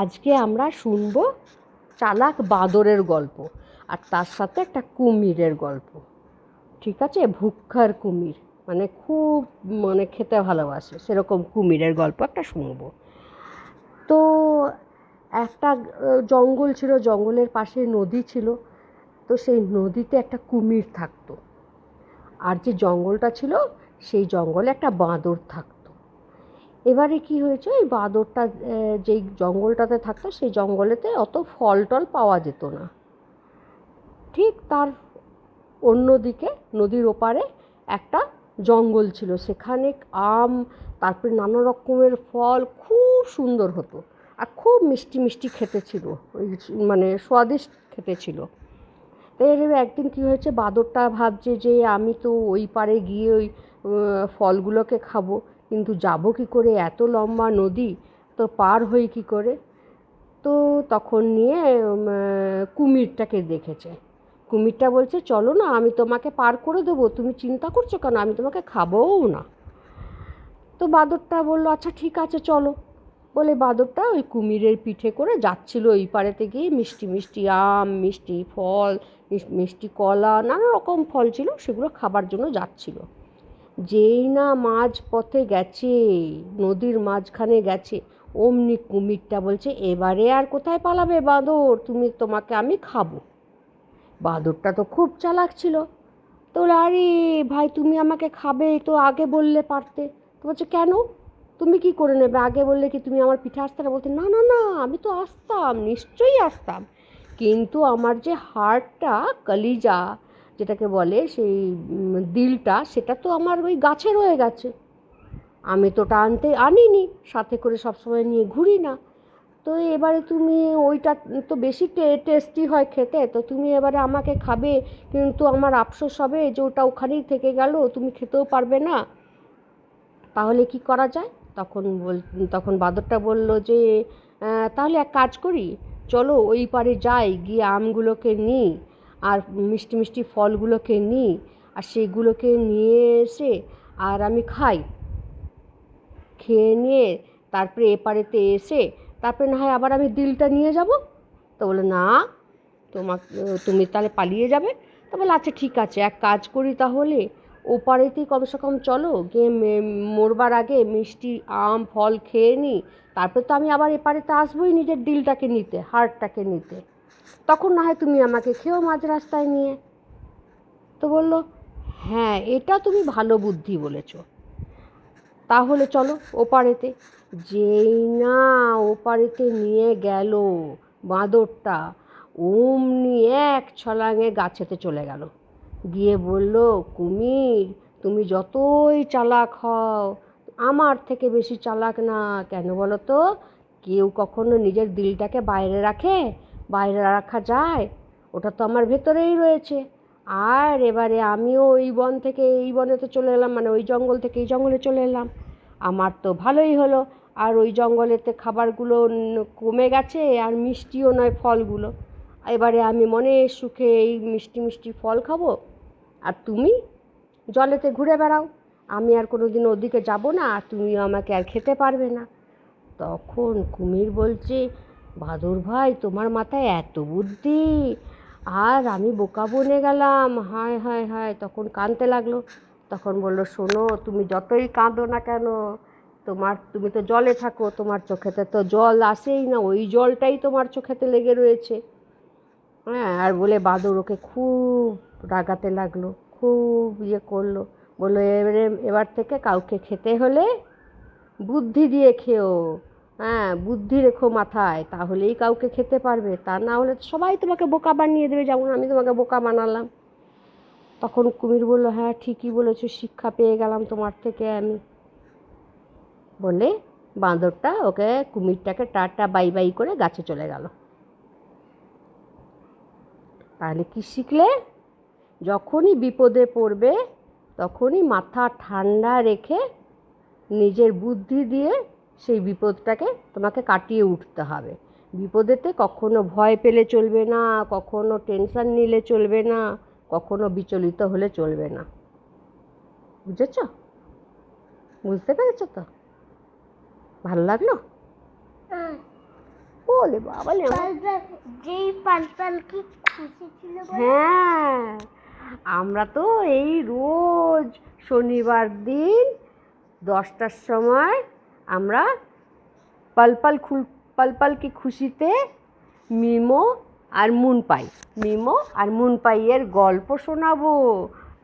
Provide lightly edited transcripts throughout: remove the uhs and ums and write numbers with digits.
আজকে আমরা শুনবো চালাক বাঁদরের গল্প, আর তার সাথে একটা কুমিরের গল্প। ঠিক আছে? ভুক্কার কুমির, মানে খুব খেতে ভালোবাসে সেরকম কুমিরের গল্প একটা শুনবো। তো একটা জঙ্গল ছিল, জঙ্গলের পাশে নদী ছিল। তো সেই নদীতে একটা কুমির থাকতো, আর যে জঙ্গলটা ছিল সেই জঙ্গলে একটা বাঁদর থাকতো। এবারে কি হয়েছে, ওই বাঁদরটা যেই জঙ্গলটাতে থাকতো সেই জঙ্গলেতে অত ফল টল পাওয়া যেত না। ঠিক তার অন্যদিকে নদীর ওপারে একটা জঙ্গল ছিল, সেখানে আম, তারপরে নানা রকমের ফল খুব সুন্দর হতো, আর খুব মিষ্টি মিষ্টি খেতে ছিল, ওই স্বাদিষ্ট খেতে ছিল। তো এর একদিন কী হয়েছে, বাঁদরটা ভাবছে যে আমি তো ওই পারে গিয়ে ওই ফলগুলোকে খাবো, কিন্তু যাবো কী করে, এত লম্বা নদী, তো পার হই কী করে। তো তখন নিয়ে কুমিরটাকে দেখেছে। কুমিরটা বলছে, চলো না, আমি তোমাকে পার করে দেবো, তুমি চিন্তা করছো কেন, আমি তোমাকে খাবোও না। তো বাঁদরটা বললো, আচ্ছা ঠিক আছে চলো। বলে বাঁদরটা ওই কুমিরের পিঠে করে যাচ্ছিল ওই পাড়েতে গিয়ে, মিষ্টি মিষ্টি আম, মিষ্টি ফল, মিষ্টি কলা, নানা রকম ফল ছিল, সেগুলো খাবার জন্য যাচ্ছিল। যেই না মাঝ পথে গেছে, নদীর মাঝখানে গেছে, অমনি কুমিরটা বলছে, এবারে আর কোথায় পালাবে বাঁদর, তোমাকে আমি খাবো। বাঁদরটা তো খুব চালাক ছিল, তো আরে ভাই, তুমি আমাকে খাবে তো আগে বললে পারতে। তো বলছে, কেন, তুমি কি করে নেবে, আগে বললে কি তুমি আমার পিঠে আসতে না? বলতে, না না না, আমি তো আসতাম, নিশ্চয়ই আসতাম, কিন্তু আমার যে হাড়টা, কলিজা যেটাকে বলে, সেই দিলটা, সেটা তো আমার ওই গাছে রয়ে গেছে, আমি তো ওটা আনিনি, সাথে করে সবসময় নিয়ে ঘুরি না। তো এবারে তুমি, ওইটা তো বেশি টেস্টি হয় খেতে, তো তুমি এবারে আমাকে খাবে, কিন্তু আমার আফসোস হবে যে ওটা ওখানেই থেকে গেল, তুমি খেতেও পারবে না, তাহলে কি করা যায়? তখন বাঁদরটা বলল যে, তাহলে এক কাজ করি, চলো ওই পারে যাই, গিয়ে আমগুলোকে নিই, আর মিষ্টি মিষ্টি ফলগুলোকে নিই, আর সেগুলোকে নিয়ে এসে আর আমি খাই, খেয়ে নিয়ে তারপরে এপারেতে এসে তারপরে না হয় আবার আমি দিলটা নিয়ে যাব। তো বলে, না, তুমি তাহলে পালিয়ে যাবে? তো বলে, আচ্ছা ঠিক আছে, এক কাজ করি তাহলে, ওপারেতেই কমসে কম চলো, গিয়ে মরবার আগে মিষ্টি আম ফল খেয়ে নিই, তারপরে তো আমি আবার এপারেতে আসবোই নিজের দিলটাকে নিতে, হাড়টাকে নিতে, তখন না হয় তুমি আমাকে খেও মাঝ রাস্তায় নিয়ে। তো বলল, হ্যাঁ, এটা তুমি ভালো বুদ্ধি বলেছো, তাহলে চলো ওপারেতে। যেই না ওপারেতে নিয়ে গেল বাঁদরটা, অমনি এক ছলাঙে গাছেতে চলে গেল, গিয়ে বলল, কুমির, তুমি যতই চালাক হও, আমার থেকে বেশি চালাক না। কেন বলো তো, কেউ কখনো নিজের দিলটাকে বাইরে রাখে? বাইরে রাখা যায়? ওটা তো আমার ভেতরেই রয়েছে। আর এবারে আমিও ওই বন থেকে এই বনেতে চলে এলাম, মানে ওই জঙ্গল থেকে এই জঙ্গলে চলে এলাম, আমার তো ভালোই হলো, আর ওই জঙ্গলেতে খাবারগুলো কমে গেছে, আর মিষ্টিও নয় ফলগুলো, এবারে আমি মনের সুখে এই মিষ্টি মিষ্টি ফল খাবো, আর তুমি জলেতে ঘুরে বেড়াও, আমি আর কোনো দিন ওদিকে যাব না, আর তুমিও আমাকে আর খেতে পারবে না। তখন কুমির বলছে, বাদর ভাই, তোমার মাথায় এত বুদ্ধি, আর আমি বোকা বনে গেলাম, হায় হায় হায়। তখন কাঁদতে লাগলো। তখন বললো, শোনো, তুমি যতই কাঁদো না কেন, তুমি তো জলে থাকো, তোমার চোখেতে তো জল আসেই না, ওই জলটাই তোমার চোখেতে লেগে রয়েছে। হ্যাঁ, আর বলে বাদর ওকে খুব রাগাতে লাগলো, খুব করলো, বললো, এবার থেকে কাউকে খেতে হলে বুদ্ধি দিয়ে খেও, হ্যাঁ, বুদ্ধি রেখো মাথায়, তাহলেই কাউকে খেতে পারবে, তা না হলে সবাই তোমাকে বোকা বানিয়ে দেবে, যেমন আমি তোমাকে বোকা বানালাম। তখন কুমির বলল, হ্যাঁ ঠিকই বলেছো, শিক্ষা পেয়ে গেলাম তোমার থেকে আমি। বলে বাঁদরটা ওকে, কুমিরটাকে টাটা বাই বাই করে গাছে চলে গেল। তাহলে কি শিখলে? যখনই বিপদে পড়বে, তখনই মাথা ঠান্ডা রেখে নিজের বুদ্ধি দিয়ে সেই বিপদটাকে তোমাকে কাটিয়ে উঠতে হবে। বিপদেতে কখনো ভয় পেলে চলবে না, কখনো টেনশন নিলে চলবে না, কখনো বিচলিত হলে চলবে না। বুঝেছ? বুঝতে পেরেছ তো? ভালো লাগলো? ওলে বাবা লে যেই পালপাল কি খুশি ছিল বলো? হ্যাঁ, আমরা তো এই রোজ শনিবার দিন 10টার সময় আমরা পালপাল কি খুশিতে মিমো আর মুনপাইয়ের গল্প শোনাবো।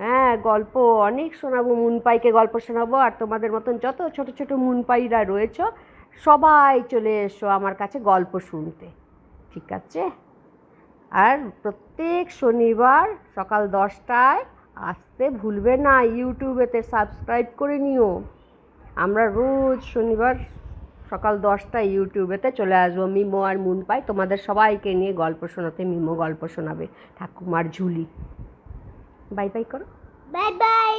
হ্যাঁ, গল্প অনেক শোনাবো, মুনপাইকে গল্প শোনাবো। আর তোমাদের মতন যত ছোট ছোট মুনপাইরা রয়েছ সবাই চলে এসো আমার কাছে গল্প শুনতে, ঠিক আছে? আর প্রত্যেক শনিবার সকাল 10টায় আসতে ভুলবে না। ইউটিউবেতে সাবস্ক্রাইব করে নিও। আমরা রোজ শনিবার সকাল 10টায় ইউটিউবেতে চলে আসবো। মিমো আর মুনপাই তোমাদের সবাইকে নিয়ে গল্প শোনাতে। মিমো গল্প শোনাবে ঠাকুমার ঝুলি। বাই বাই করো। Bye bye.